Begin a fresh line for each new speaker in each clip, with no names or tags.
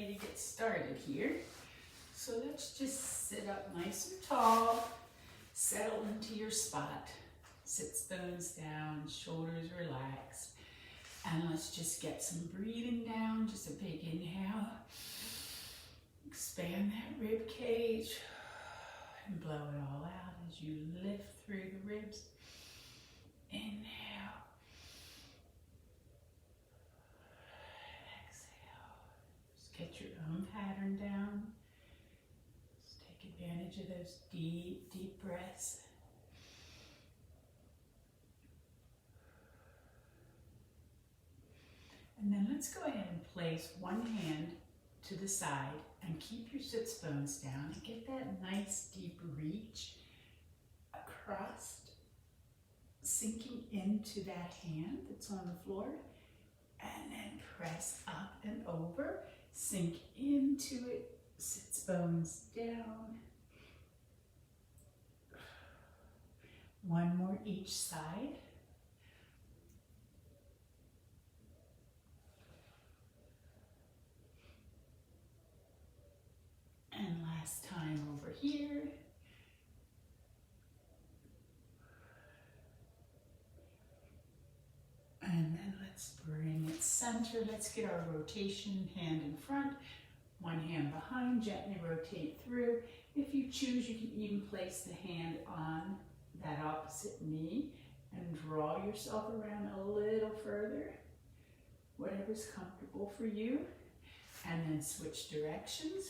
ready to get started here. So let's just sit up nice and tall, settle into your spot. Sit bones down, shoulders relaxed. And let's just get some breathing down, just a big inhale. Expand that rib cage and blow it all out as you lift through the ribs. Inhale. Exhale. Just get your own pattern down. Just take advantage of those deep, deep breaths. And then let's go ahead and place one hand to the side and keep your sits bones down and get that nice deep reach across, sinking into that hand that's on the floor, and then press up and over, sink into it, sits bones down. One more each side. And last time over here. And then let's bring it center. Let's get our rotation, hand in front, one hand behind, gently rotate through. If you choose, you can even place the hand on that opposite knee and draw yourself around a little further, whatever's comfortable for you. And then switch directions.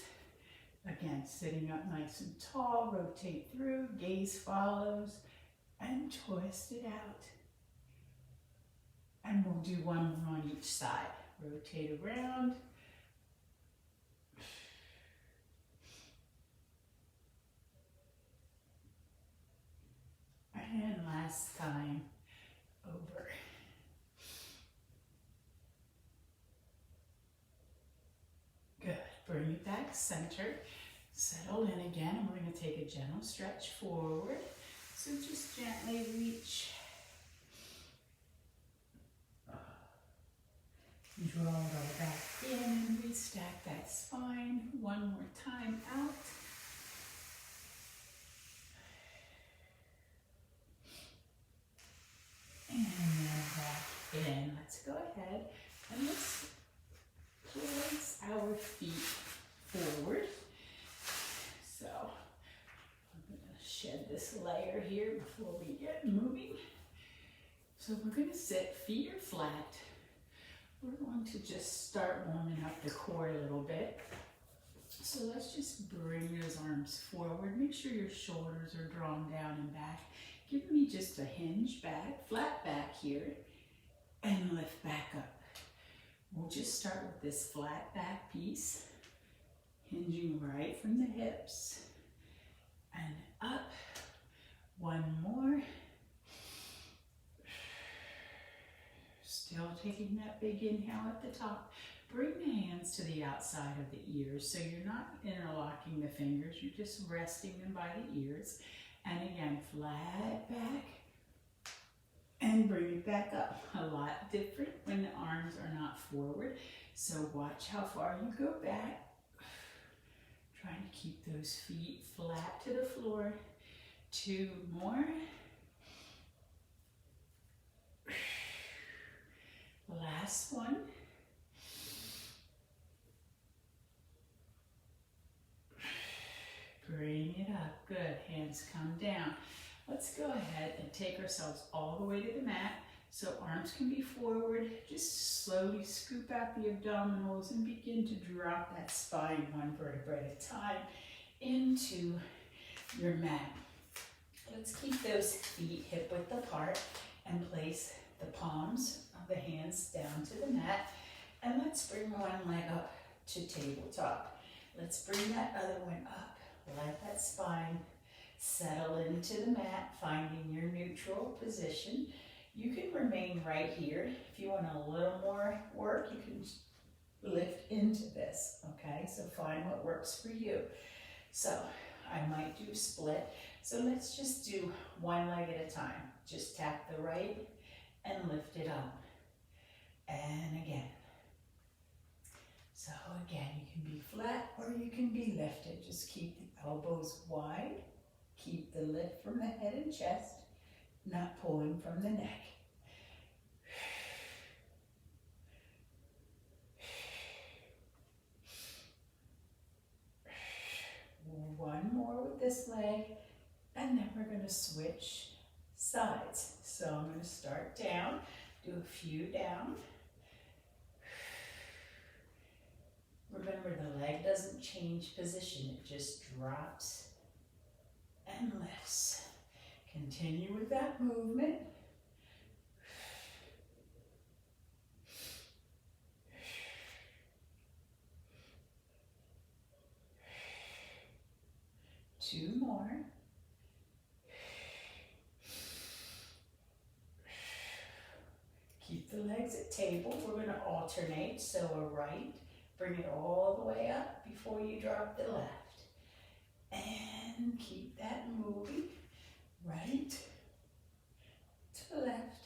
Again, sitting up nice and tall, rotate through, gaze follows, and twist it out. And we'll do one more on each side. Rotate around. And last time, over. Good. Bring it back center. Settle in again, and we're going to take a gentle stretch forward. So just gently reach. Draw it all back in and restack that spine. One more time out. And then back in. Let's go ahead and let's place our feet forward. So I'm going to shed this layer here before we get moving. So we're going to sit, feet are flat. We're going to just start warming up the core a little bit. So let's just bring those arms forward. Make sure your shoulders are drawn down and back. Give me just a hinge back, flat back here, and lift back up. We'll just start with this flat back piece, hinging right from the hips, and up. One more. Still taking that big inhale at the top. Bring the hands to the outside of the ears, so you're not interlocking the fingers, you're just resting them by the ears. And again, flat back, and bring it back up. A lot different when the arms are not forward, so watch how far you go back. Trying to keep those feet flat to the floor. Two more. Last one. Bring it up. Good. Hands come down. Let's go ahead and take ourselves all the way to the mat. So arms can be forward. Just slowly scoop out the abdominals and begin to drop that spine one vertebra at a time into your mat. Let's keep those feet hip width apart and place the palms of the hands down to the mat. And let's bring one leg up to tabletop. Let's bring that other one up. Let that spine settle into the mat, finding your neutral position. You can remain right here. If you want a little more work, you can lift into this, okay? So find what works for you. So I might do split. So let's just do one leg at a time. Just tap the right and lift it up. And again. So again, you can be flat or you can be lifted. Just keep the elbows wide. Keep the lift from the head and chest, not pulling from the neck. One more with this leg, and then we're going to switch sides. So I'm going to start down, do a few down. Remember, the leg doesn't change position, it just drops and lifts. Continue with that movement. Two more. Keep the legs at table. We're going to alternate, so a right. Bring it all the way up before you drop the left. And keep that moving. Right to left.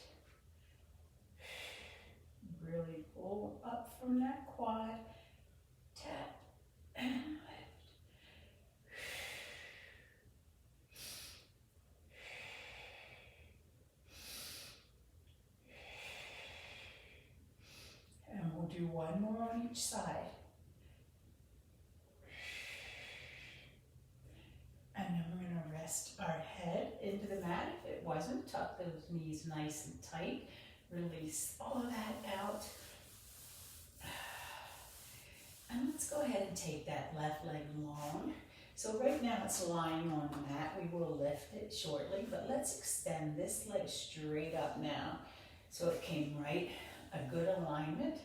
Really pull up from that quad. Tap and lift. And we'll do one more on each side. And then we're going to rest our head into the mat. If it wasn't, tuck those knees nice and tight. Release all of that out. And let's go ahead and take that left leg long. So right now it's lying on the mat. We will lift it shortly, but let's extend this leg straight up now. So it came right, a good alignment.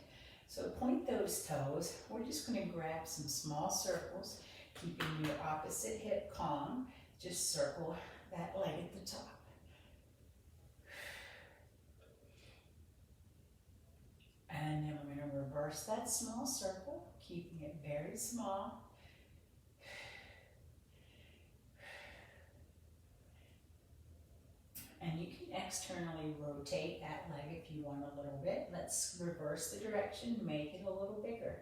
So point those toes. We're just going to grab some small circles, keeping your opposite hip calm. Just circle that leg at the top. And then we're going to reverse that small circle, keeping it very small. And you can externally rotate that leg if you want a little bit. Let's reverse the direction, make it a little bigger.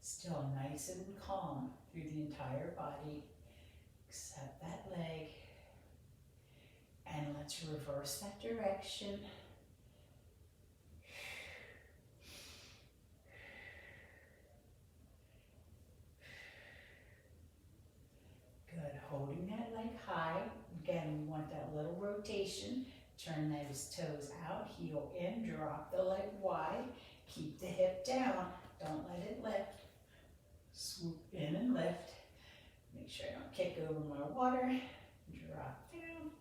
Still nice and calm through the entire body. Accept that leg. And let's reverse that direction. Good, holding that leg high. Again, we want that little rotation. Turn those toes out, heel in, drop the leg wide. Keep the hip down, don't let it lift. Swoop in and lift. Make sure I don't kick over my water. Drop down,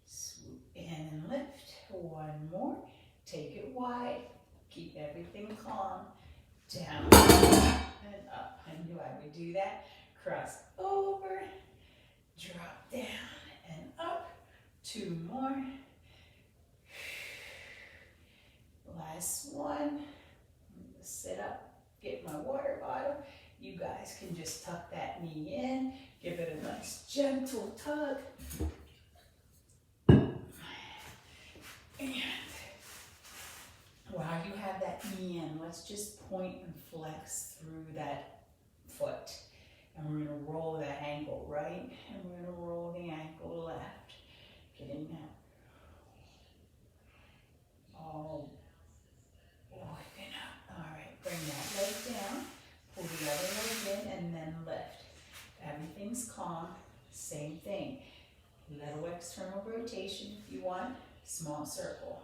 swoop in and lift. One more, take it wide. Keep everything calm. Down and up. I knew I would do that. Cross over, drop down and up. Two more. Last one. I'm gonna sit up, get my water bottle. You guys can just tuck that knee in, give it a nice gentle tug. And while you have that knee in, let's just point and flex through that foot. And we're going to roll that ankle right, and we're going to roll the ankle left. Getting that all working up. All right, bring that leg down, pull the other leg in, and then lift. Everything's calm, same thing. Little external rotation if you want, small circle.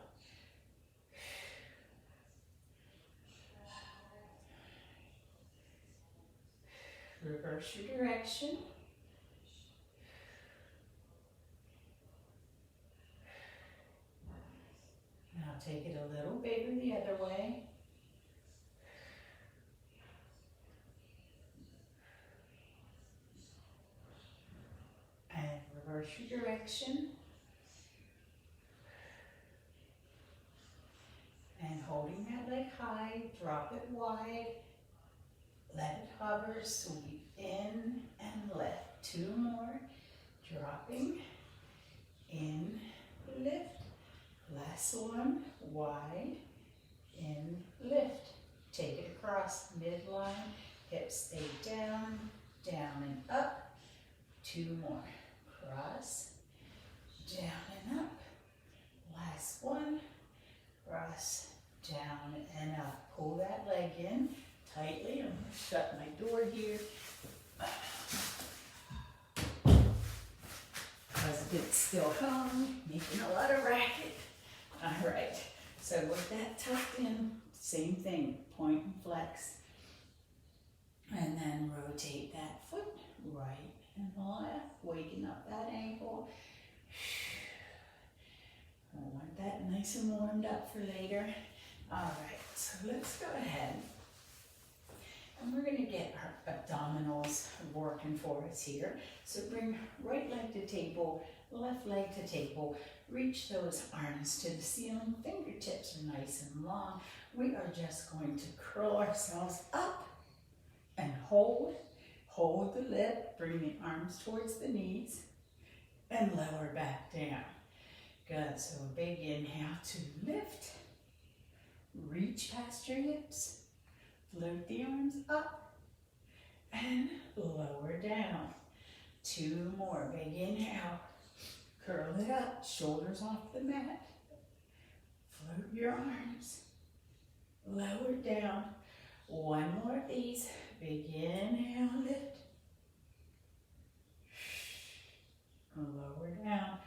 Reverse your direction. Now take it a little bigger the other way. And reverse your direction. And holding that leg high, drop it wide. Let it hover, sweep in and lift. Two more. Dropping, in, lift. Last one, wide, in, lift. Take it across. cross midline, hips stay down, down and up. 2 more. Cross, down and up. Last one. Cross, down and up. Pull that leg in tightly. I'm going to shut my door here. Husband's still home, making a lot of racket. All right, so with that tucked in, same thing, point and flex. And then rotate that foot right and left, waking up that ankle. I want that nice and warmed up for later. All right, so let's go ahead. And we're gonna get our abdominals working for us here. So bring right leg to table, left leg to table. Reach those arms to the ceiling. Fingertips are nice and long. We are just going to curl ourselves up and hold. Hold the lip. Bring the arms towards the knees and lower back down. Good. So a big inhale to lift. Reach past your hips. Float the arms up and lower down. 2 more. Big inhale. Curl it up. Shoulders off the mat. Float your arms. Lower down. 1 more of these. Big inhale. Lift. Lower down.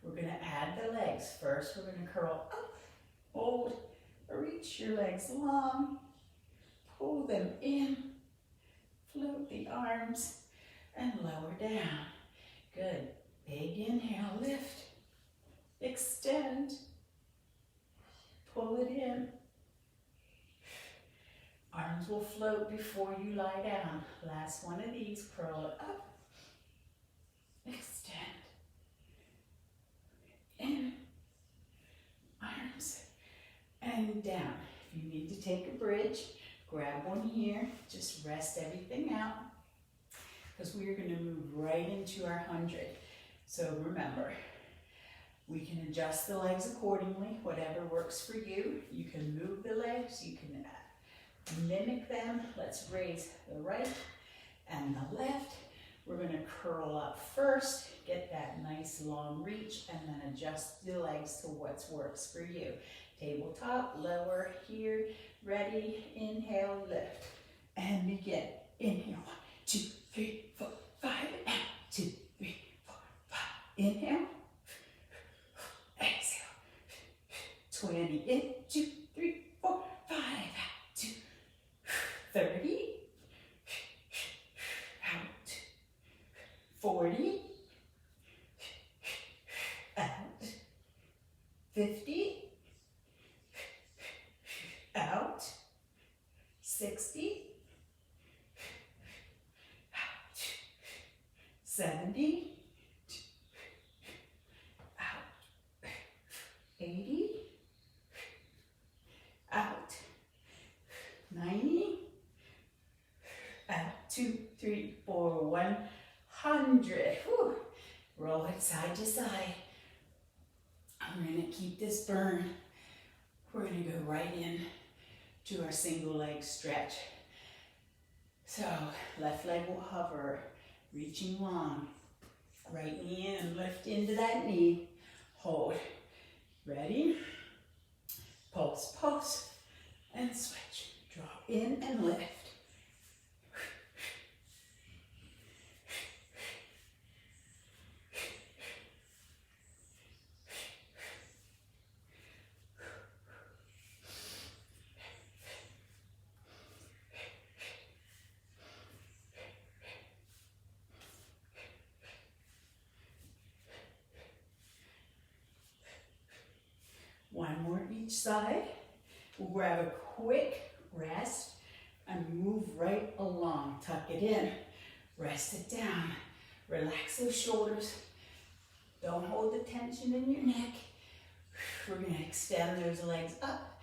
We're going to add the legs. First, we're going to curl up. Hold. Reach your legs long. Pull them in, float the arms, and lower down. Good. Big inhale, lift, extend, pull it in. Arms will float before you lie down. Last one of these, curl it up, extend, in, arms, and down. If you need to take a bridge, grab one here, just rest everything out, because we are going to move right into our 100. So remember, we can adjust the legs accordingly, whatever works for you. You can move the legs, you can mimic them. Let's raise the right and the left. We're going to curl up first, get that nice long reach, and then adjust the legs to what works for you. Tabletop, lower here, ready, inhale, lift, and begin. Inhale, 1, 2, 3, 4, 5, and 2, 3, 4, 5. Inhale, exhale, 20, in, 2, 3, 4, 5, 2, 30, out, 40, out, 50, out, 60, out, 70, out, 80, out, 90, out, 2, 3, 4, 100. Whew. Roll it side to side. I'm going to keep this burn. We're going to go right in to our single leg stretch. So left leg will hover, reaching long. Right knee in, lift into that knee. Hold. Ready? Pulse, pulse, and switch. Draw in and lift. One more each side. We'll grab a quick rest and move right along. Tuck it in, rest it down. Relax those shoulders. Don't hold the tension in your neck. We're going to extend those legs up.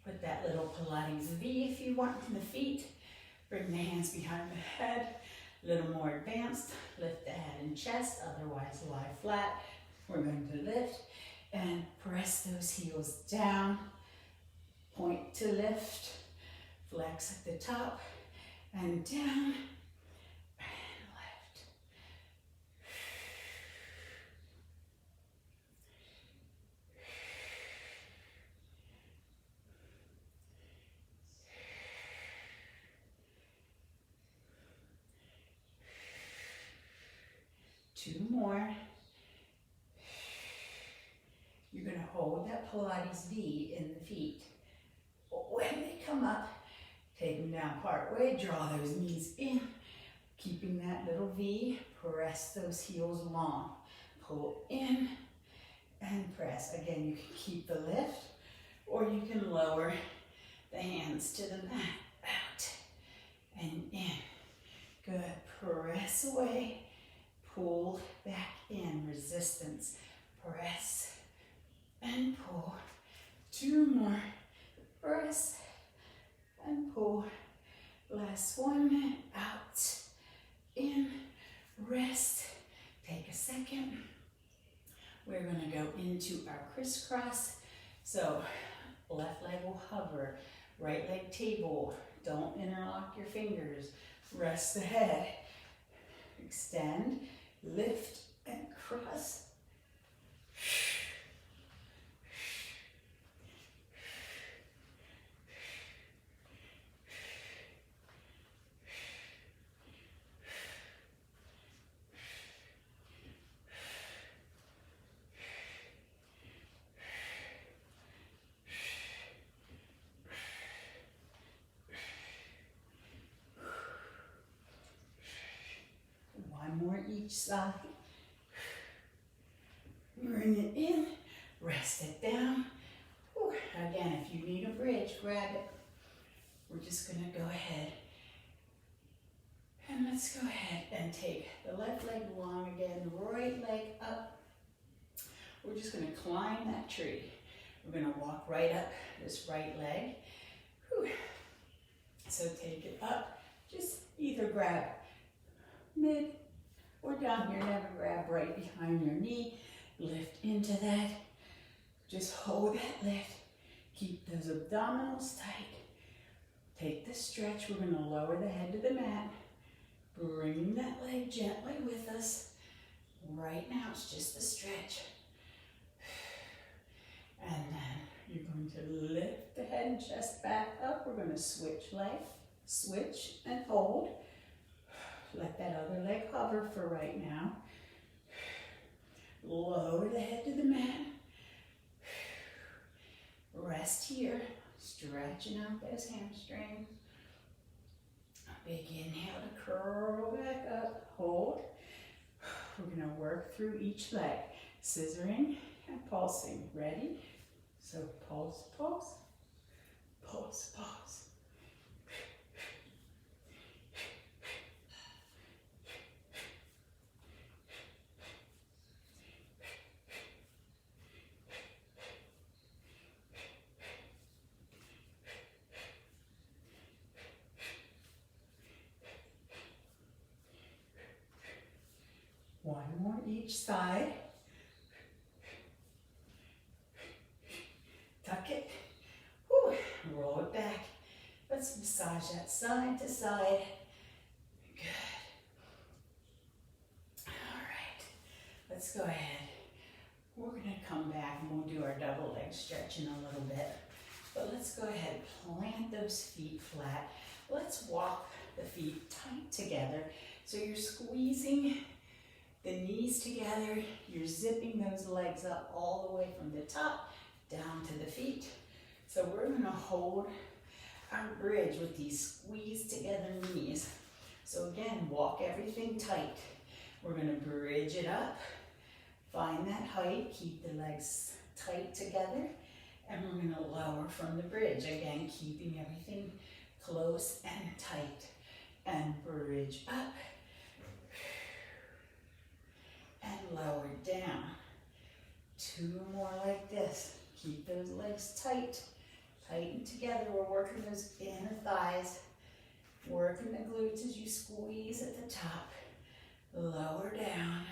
Put that little Pilates V if you want in the feet. Bring the hands behind the head. A little more advanced. Lift the head and chest, otherwise lie flat. We're going to lift and press those heels down. Point to lift. Flex at the top and down and left. 2 more. You're going to hold that Pilates V in the feet. When they come up, take them down part way, draw those knees in, keeping that little V, press those heels long. Pull in and press. Again, you can keep the lift or you can lower the hands to the mat, out and in. Good, press away, pull back in, resistance, press and pull. 2 more, press and pull. Last 1 minute, out, in, rest. Take a second. We're gonna go into our crisscross. So left leg will hover, right leg table. Don't interlock your fingers. Rest the head. Extend, lift, and cross. More each side. Bring it in, rest it down. Again, if you need a bridge, grab it. We're just gonna go ahead and let's go ahead and take the left leg long again, right leg up. We're just gonna climb that tree. We're gonna walk right up this right leg. So take it up, just either grab mid or down here, never grab right behind your knee. Lift into that. Just hold that lift. Keep those abdominals tight. Take the stretch. We're going to lower the head to the mat. Bring that leg gently with us. Right now, it's just the stretch. And then you're going to lift the head and chest back up. We're going to switch leg, switch and hold. Let that other leg hover for right now. Lower the head to the mat. Rest here, stretching out those hamstrings. Big inhale to curl back up, hold. We're gonna work through each leg, scissoring and pulsing. Ready? So pulse, pulse, pulse, pulse. One more each side. Tuck it. Whew. Roll it back. Let's massage that side to side. Good. All right. Let's go ahead. We're going to come back and we'll do our double leg stretch in a little bit. But let's go ahead, plant those feet flat. Let's walk the feet tight together. So you're squeezing the knees together, you're zipping those legs up all the way from the top down to the feet. So we're gonna hold our bridge with these squeezed together knees. So again, walk everything tight. We're gonna bridge it up, find that height, keep the legs tight together, and we're gonna lower from the bridge. Again, keeping everything close and tight, and bridge up, and lower down. 2 more like this. Keep those legs tight, tighten together. We're working those inner thighs, working the glutes as you squeeze at the top. Lower down.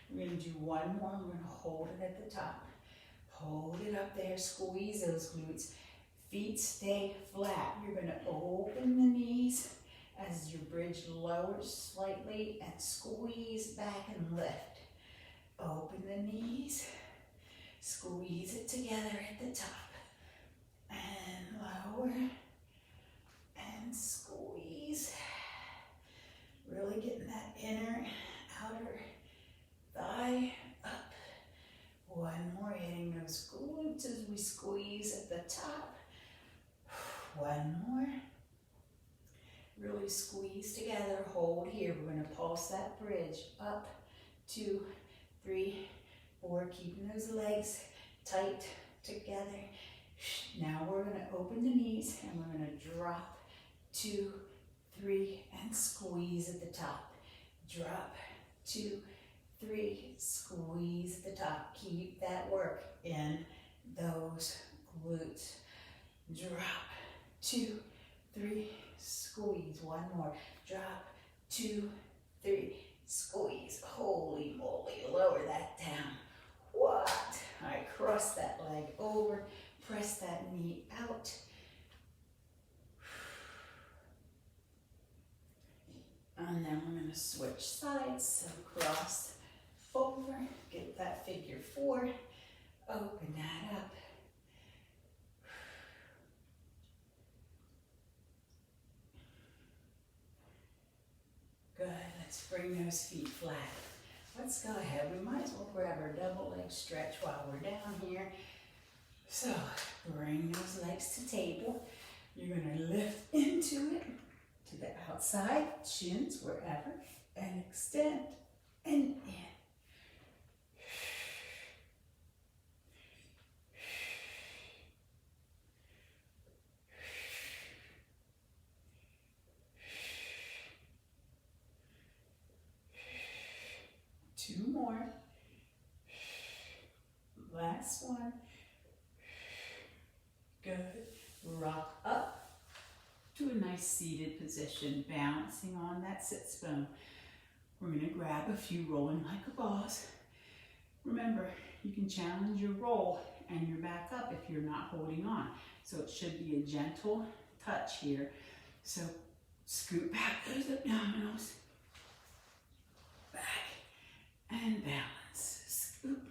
We're going to do 1 more. We're going to hold it at the top. Hold it up there, squeeze those glutes. Feet stay flat. You're going to open the knees as your bridge lowers slightly and squeeze back and lift. Open the knees, squeeze it together at the top, and lower, and squeeze. Really getting that inner, outer thigh up. One more, hitting those glutes as we squeeze at the top. One more. Really squeeze together, hold here. We're going to pulse that bridge up, 2, 3, 4, keeping those legs tight together. Now we're going to open the knees and we're going to drop, 2, 3, and squeeze at the top. Drop, 2, 3, squeeze at the top. Keep that work in those glutes. Drop, 2, 3, squeeze. One more. Drop, 2, 3, squeeze. Holy moly, lower that down. What? All right, cross that leg over, press that knee out. And then we're going to switch sides. So cross over, get that figure 4, open that up. Good, let's bring those feet flat. Let's go ahead, we might as well grab our double leg stretch while we're down here. So, bring those legs to table. You're gonna lift into it, to the outside, shins wherever, and extend and in. 2 more. Last one. Good. Rock up to a nice seated position, balancing on that sits bone. We're going to grab a few rolling like a boss. Remember, you can challenge your roll and your back up if you're not holding on. So it should be a gentle touch here. So scoot back those abdominals. Back and balance. Scoop.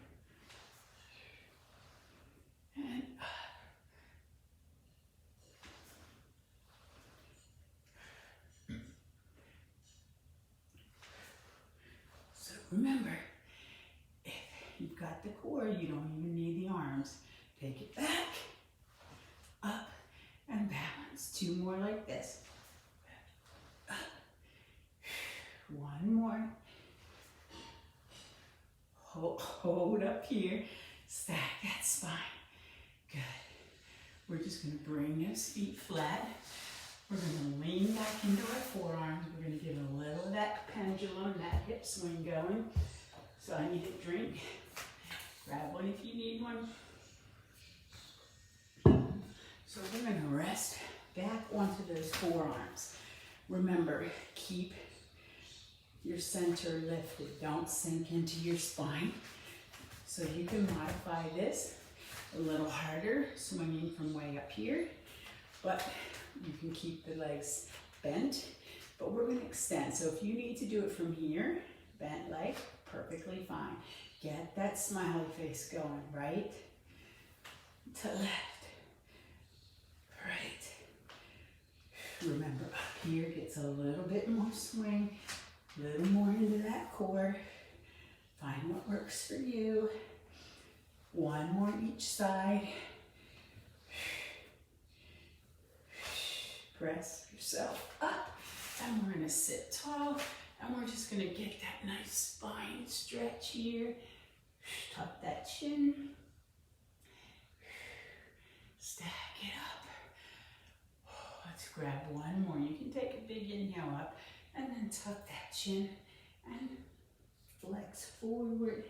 And up. So remember, if you've got the core, you don't even need the arms. Take it back, up, and balance. 2 more like this. Up. 1 more. Hold up here. Stack that spine. Good. We're just going to bring those feet flat. We're going to lean back into our forearms. We're going to get a little of that pendulum, that hip swing going. So I need a drink. Grab one if you need one. So we're going to rest back onto those forearms. Remember, keep your center lifted. Don't sink into your spine. So you can modify this a little harder, swinging from way up here, but you can keep the legs bent, but we're going to extend. So if you need to do it from here, bent leg, perfectly fine. Get that smiley face going, right to left, right. Remember, up here gets a little bit more swing, a little more into that core. Find what works for you. 1 more each side. Press yourself up, and we're going to sit tall, and we're just going to get that nice spine stretch here. Tuck that chin. Stack it up. Let's grab 1 more. You can take a big inhale up, and then tuck that chin, and flex forward.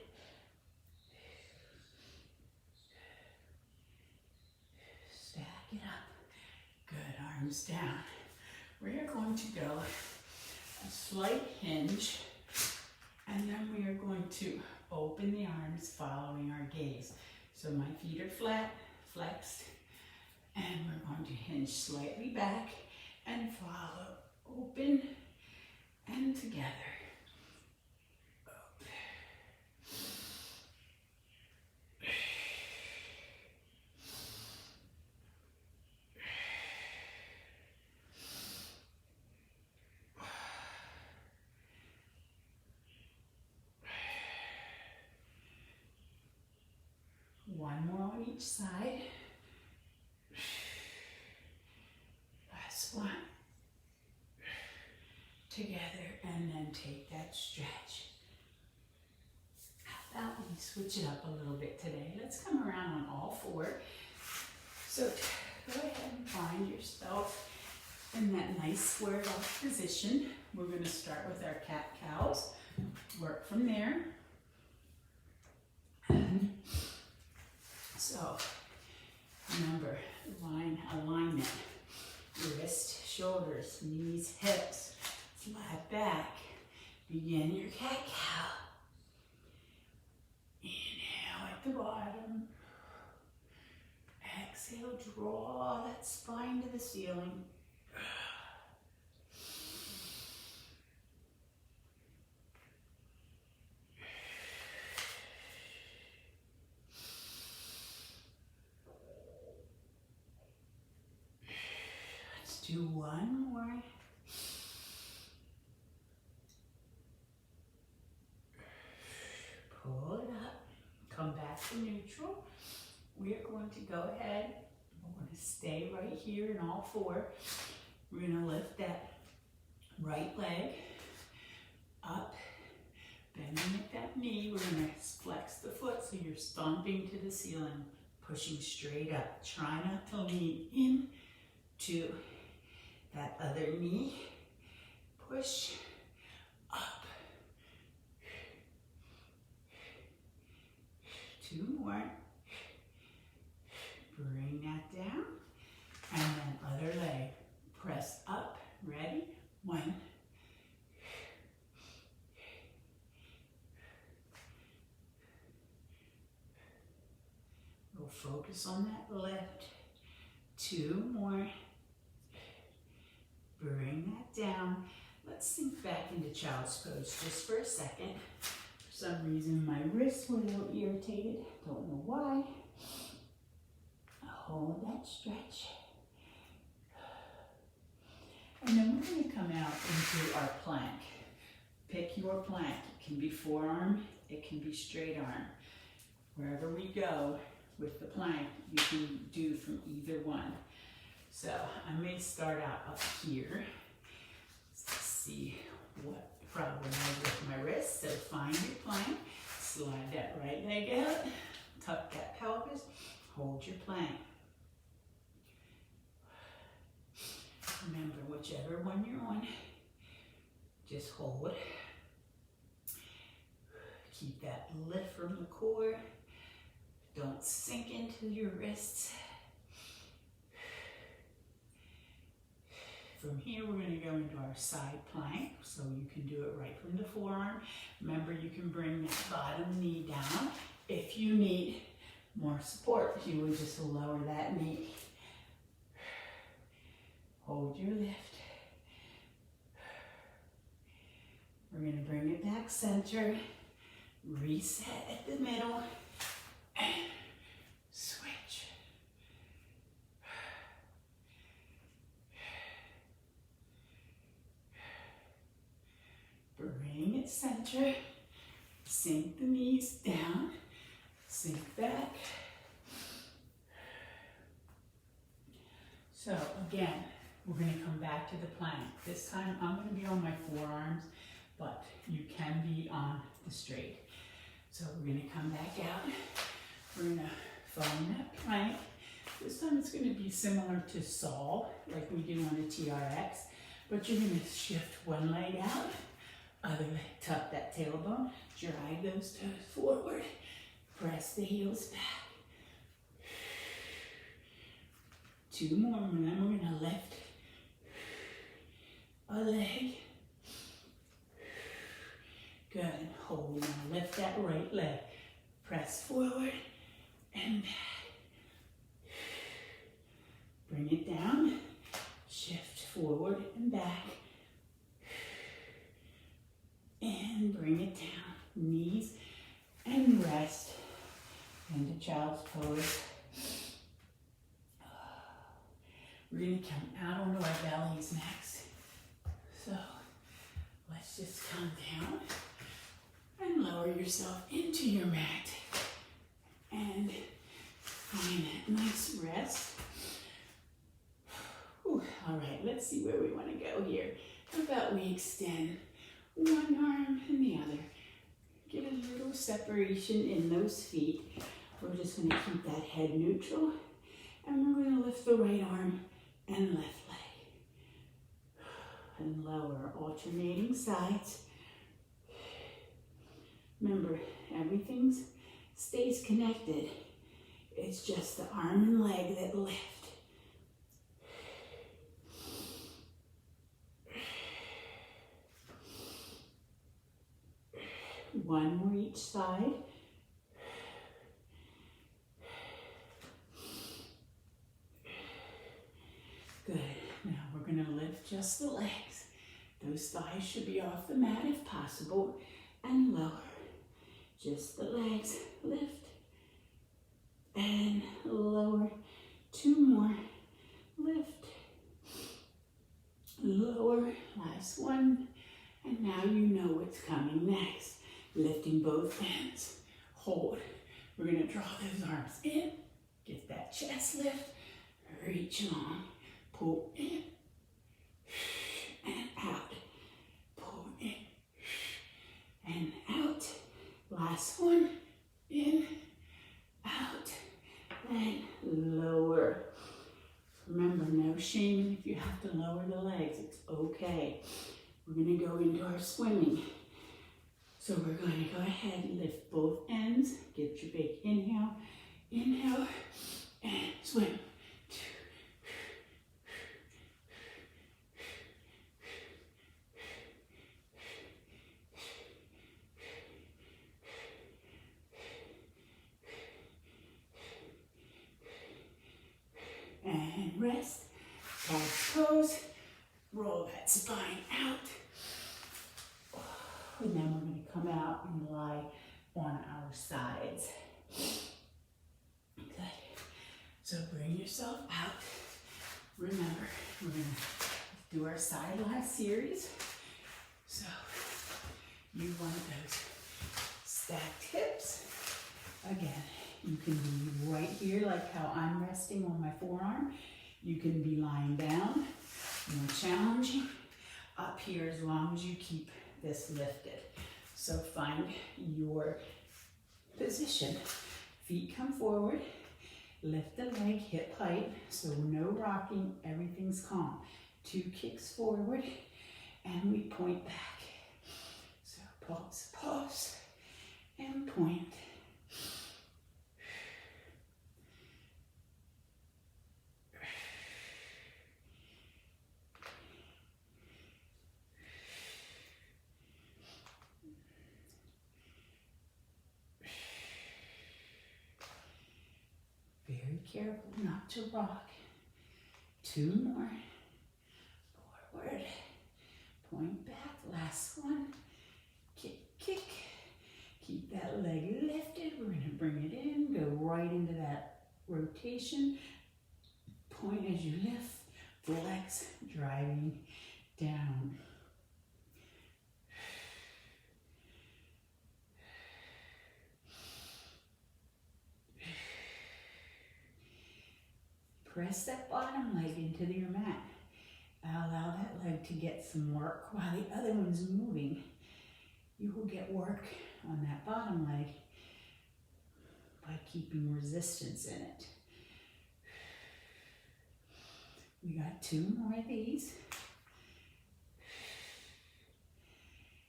Stack it up. Good, arms down. We are going to go a slight hinge, and then we are going to open the arms following our gaze. So my feet are flat, flexed, And we're going to hinge slightly back and follow. Open and together. One more on each side. Last one. Together, and then take that stretch. How about we switch it up a little bit today? Let's come around on all four. So go ahead and find yourself in that nice squared off position. We're going to start with our cat-cows. Work from there. So remember, alignment, wrist, shoulders, knees, hips, flat back. Begin your cat-cow. Inhale at the bottom. Exhale, draw that spine to the ceiling. Do one more. Pull it up. Come back to neutral. We are going to go ahead. We're going to stay right here in all four. We're going to lift that right leg up. Bending at that knee. We're going to flex the foot so you're stomping to the ceiling. Pushing straight up. Try not to lean in to that other knee, push up. Two more. Bring that down. And then other leg. Press up. Ready? One. We'll focus on that lift. Two more. Bring that down. Let's sink back into child's pose just for a second. For some reason, my wrists were a little irritated. Don't know why. Hold that stretch. And then we're going to come out into our plank. Pick your plank. It can be forearm. It can be straight arm. Wherever we go with the plank, you can do from either one. So I may start out up here to see what problem I have with my wrist. So find your plank, slide that right leg out, tuck that pelvis, hold your plank. Remember, whichever one you're on, just hold. Keep that lift from the core. Don't sink into your wrists. From here, we're going to go into our side plank, so you can do it right from the forearm. Remember, you can bring that bottom knee down. If you need more support, you would just lower that knee. Hold your lift. We're going to bring it back center. Reset at the middle. And switch. Bring it center, sink the knees down, sink back. So again, we're going to come back to the plank. This time I'm going to be on my forearms, but you can be on the straight. So we're going to come back out. We're going to find that plank. This time it's going to be similar to Saul, like we do on the TRX, but you're going to shift one leg out. Other leg, tuck that tailbone, drive those toes forward, press the heels back. Two more, and then we're going to lift a leg. Good, and hold. We're going to lift that right leg. Press forward and back. forward and back. And bring it down. Knees and rest into child's pose. We're going to come out onto our bellies next. So let's just come down and lower yourself into your mat. And find that nice rest. Whew. All right, let's see where we want to go here. How about we extend one arm and the other. Get a little separation in those feet. We're just going to keep that head neutral. And we're going to lift the right arm and left leg. And lower, alternating sides. Remember, everything stays connected. It's just the arm and leg that lift. One more each side. Good. Now we're going to lift just the legs. Those thighs should be off the mat if possible. And lower. Just the legs. Lift. And lower. Two more. Lift. Lower. Last one. And now you know what's coming next. Lifting both hands. Hold. We're going to draw those arms in. Get that chest lift. Reach long. Pull in. And out. Pull in. And out. Last one. In. Out. And lower. Remember, no shame if you have to lower the legs. It's okay. We're going to go into our swimming. So we're going to go ahead and lift both ends. Get your big inhale. Inhale. And swim. And rest. Child's pose. Roll that spine out. And then we're going to come out and lie on our sides. Good. So bring yourself out. Remember, we're going to do our side lie series. So you want those stacked hips. Again, you can be right here like how I'm resting on my forearm. You can be lying down, more challenging. Up here as long as you keep this lifted. So find your position. Feet come forward. Lift the leg hip height. So no rocking. Everything's calm. 2 kicks forward. And we point back. So pulse, pulse, and point. Very careful not to rock. 2 more. Forward. Point back. Last one. Kick, kick. Keep that leg lifted. We're going to bring it in. Go right into that rotation. Point as you lift. Flex. Driving down. Press that bottom leg into your mat. Allow that leg to get some work while the other one's moving. You will get work on that bottom leg by keeping resistance in it. We got 2 more of these.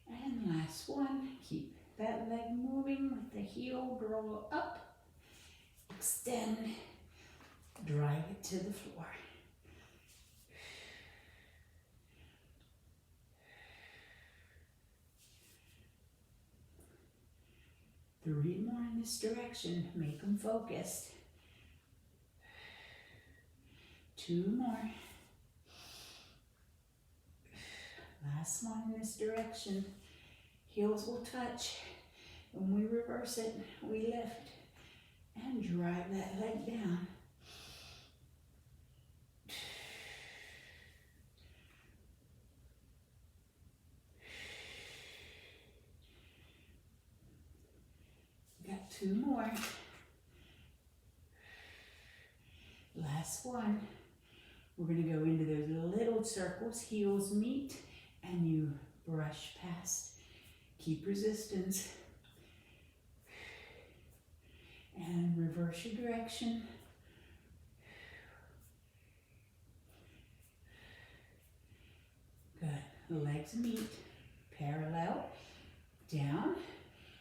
And last one. Keep that leg moving with the heel, draw up, extend. Drive it to the floor. 3 more in this direction. Make them focused. 2 more. Last one in this direction. Heels will touch. When we reverse it, we lift and drive that leg down. Got 2 more. Last one. We're going to go into those little circles, heels meet, and you brush past. Keep resistance. And reverse your direction. Good. Legs meet, parallel, down.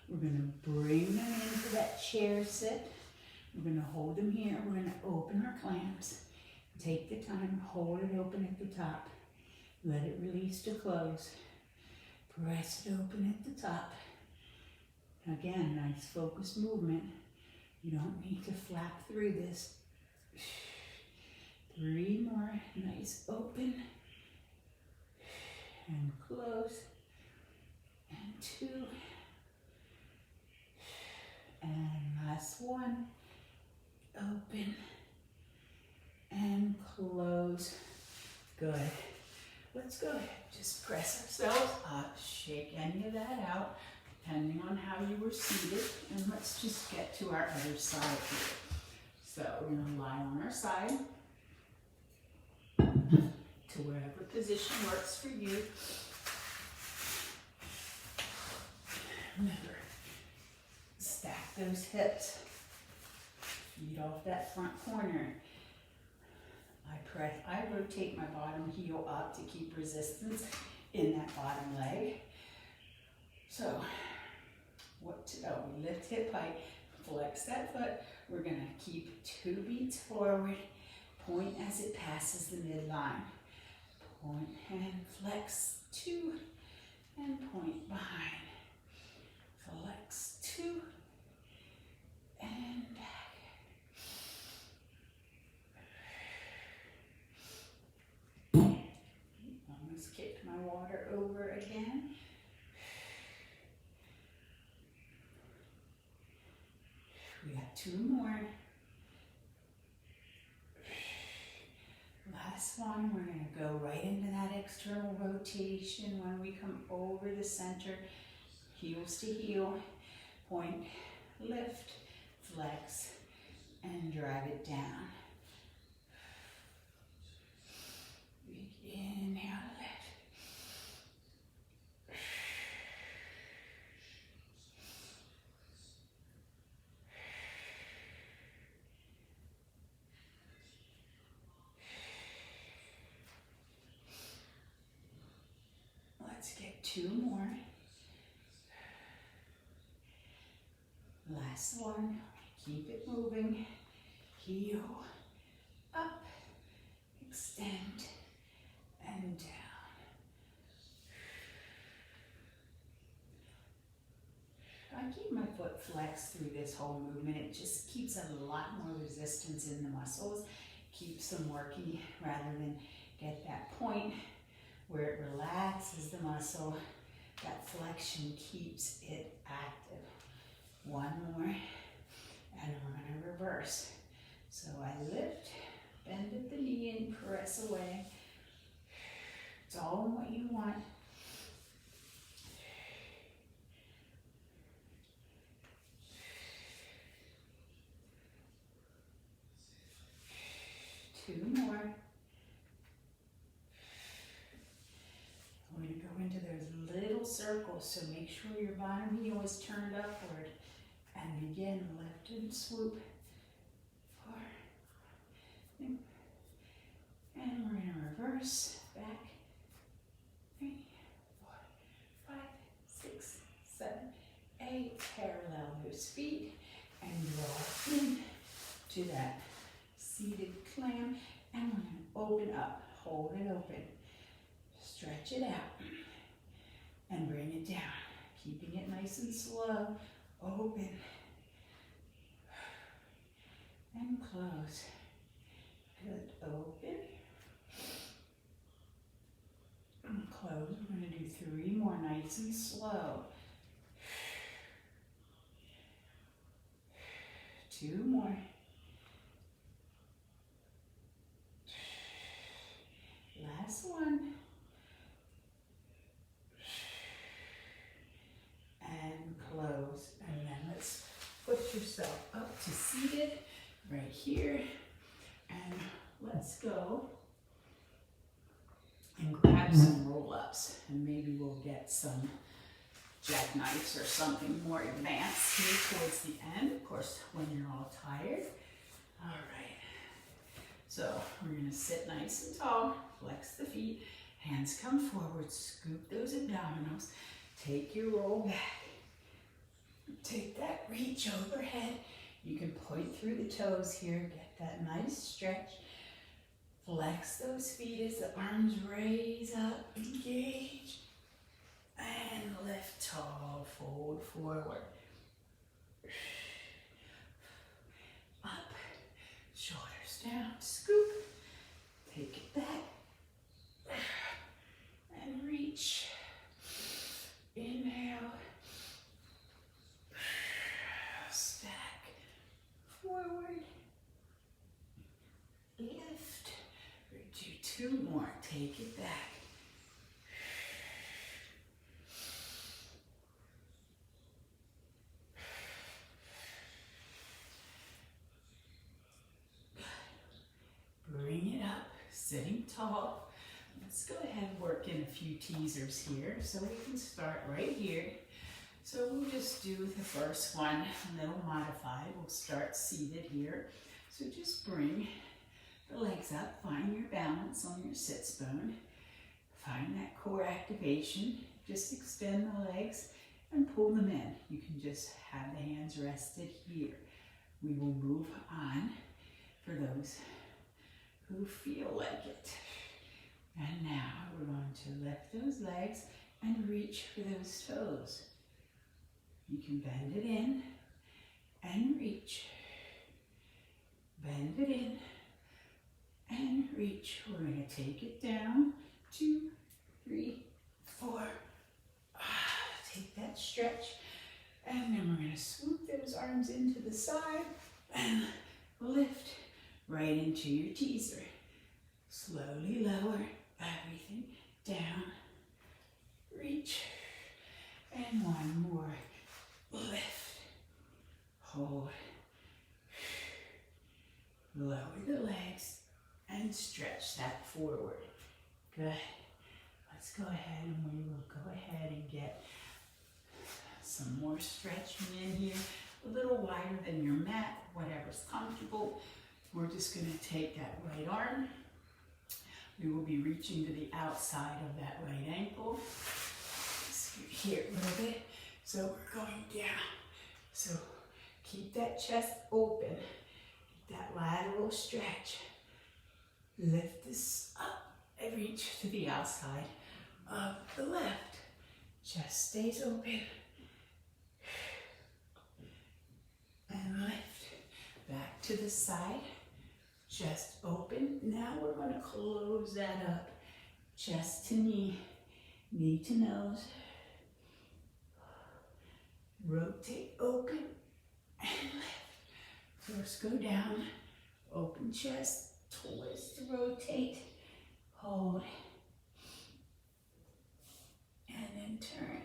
We're going to bring them into that chair sit. We're going to hold them here. We're going to open our clams. Take the time, hold it open at the top. Let it release to close. Press it open at the top. Again, nice focused movement. You don't need to flap through this. 3 more. Nice open. And close. And 2. And last one. Open. And close. Good. Let's go ahead. Just press ourselves up. Shake any of that out, depending on how you were seated. And let's just get to our other side here. So we're going to lie on our side to wherever position works for you. Remember, stack those hips. Feet off that front corner. I rotate my bottom heel up to keep resistance in that bottom leg. So, we lift hip height, flex that foot. We're going to keep 2 beats forward. Point as it passes the midline. Point and flex 2 and point behind. Flex 2 and back. Almost kicked my water over again. We got 2 more. Last one, we're going to go right into that external rotation when we come over the center, heels to heel, point, lift, flex, and drive it down. Big inhale, lift. Let's get 2 more. Last one. Keep it moving. Heel up, extend, and down. I keep my foot flexed through this whole movement. It just keeps a lot more resistance in the muscles. Keeps them working rather than get that point where it relaxes the muscle. That flexion keeps it active. 1 more, and we're going to reverse. So I lift, bend at the knee, and press away. It's all in what you want. Two more. We're going to go into those little circles, so make sure your bottom heel is turned upward. And again, lift and swoop. 4. And we're going to reverse back. 3, 4, 5, 6, 7, 8. Parallel those feet and draw in to that seated clam. And we're going to open up. Hold it open. Stretch it out. And bring it down. Keeping it nice and slow. Open. And close. Good. Open. And close. We're going 3 more, nice and slow. 2 more. Last one. And close. And then let's push yourself up to seated right here. And let's go and grab some roll-ups. And maybe we'll get some jackknives or something more advanced here towards the end. Of course, when you're all tired. All right. So we're going to sit nice and tall, flex the feet, hands come forward, scoop those abdominals, take your roll back, take that reach overhead. You can point through the toes here, get that nice stretch. Flex those feet as the arms raise up, engage, and lift tall, fold forward. Up, shoulders down, scoop, take it back, and reach. Inhale, stack, forward, lift, do 2 more, take it back. Bring it up, sitting tall. Let's go ahead and work in a few teasers here. So we can start right here. So we'll just do the first one, a little modified. We'll start seated here. So just bring the legs up, find your balance on your sits bone. Find that core activation. Just extend the legs and pull them in. You can just have the hands rested here. We will move on for those who feel like it. And now we're going to lift those legs and reach for those toes. You can bend it in and reach. Bend it in and reach. We're going to take it down. 2, 3, 4. Take that stretch. And then we're going to swoop those arms into the side and lift right into your teaser. Slowly lower everything down. Reach. And one more. Lift. Hold. Lower the legs and stretch that forward. Good. Let's go ahead and we will go ahead and get some more stretching in here. A little wider than your mat, whatever's comfortable. We're just going to take that right arm. We will be reaching to the outside of that right ankle. Scoot here a little bit. So we're going down. So keep that chest open. Keep that lateral stretch. Lift this up and reach to the outside of the left. Chest stays open. And lift back to the side. Chest open. Now we're going to close that up. Chest to knee. Knee to nose. Rotate open and lift. First go down. Open chest. Twist, rotate. Hold. And then turn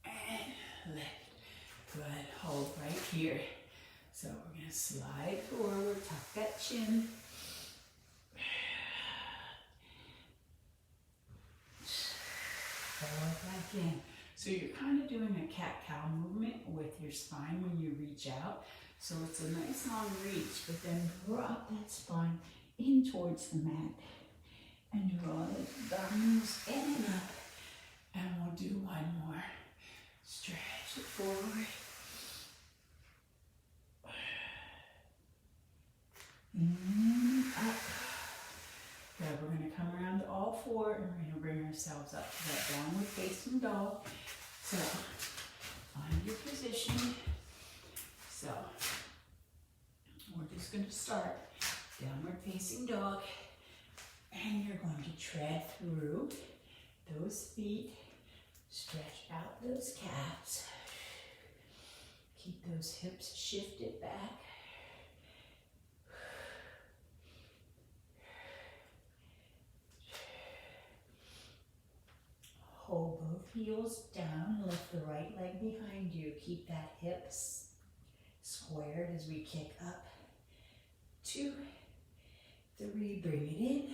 and lift. Good. Hold right here. So we're going to slide forward, tuck that chin. Forward back in. So you're kind of doing a cat-cow movement with your spine when you reach out. So it's a nice long reach, but then drop that spine in towards the mat. And draw the abdominals in and up. And we'll do one more. Stretch it forward. Up. Good. We're going to come around to all 4 and we're going to bring ourselves up to that downward facing dog. So find your position. So we're just going to start downward facing dog, and you're going to tread through those feet those calves. Keep those hips shifted back. Hold both heels down, lift the right leg behind you. Keep that hip squared as we kick up. 2, 3, bring it in.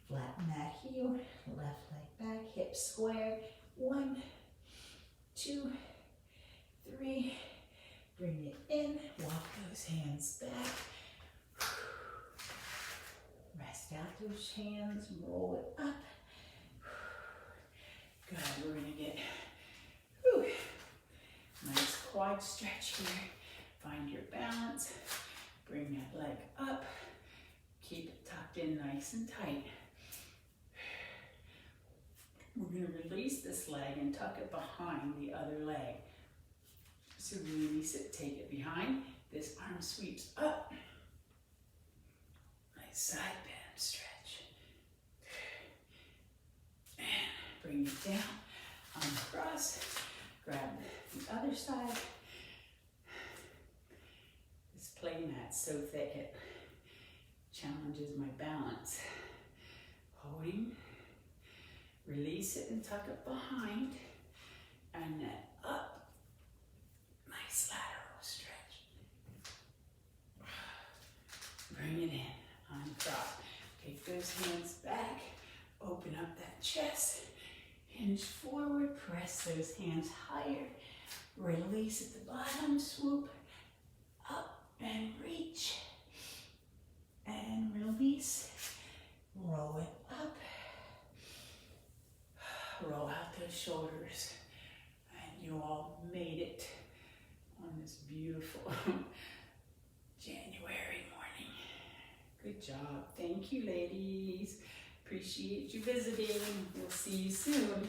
Flatten that heel, left leg back, hip square. 1, 2, 3, bring it in. Walk those hands back. Rest out those hands, roll it up. Good, we're gonna get nice quad stretch here. Find your balance, bring that leg up, keep it tucked in nice and tight. We're gonna release this leg and tuck it behind the other leg. So release it, take it behind, this arm sweeps up. Nice side bend stretch. And bring it down, uncross, grab the other side. This play mat's so thick it challenges my balance. Holding, release it and tuck it behind, and then up. Nice lateral stretch. Bring it in, uncross. Take those hands back, open up that chest. Hinge forward, press those hands higher. Release at the bottom, swoop up and reach. And release. Roll it up. Roll out those shoulders. And you all made it on this beautiful January morning. Good job. Thank you, ladies. Appreciate you visiting. We'll see you soon.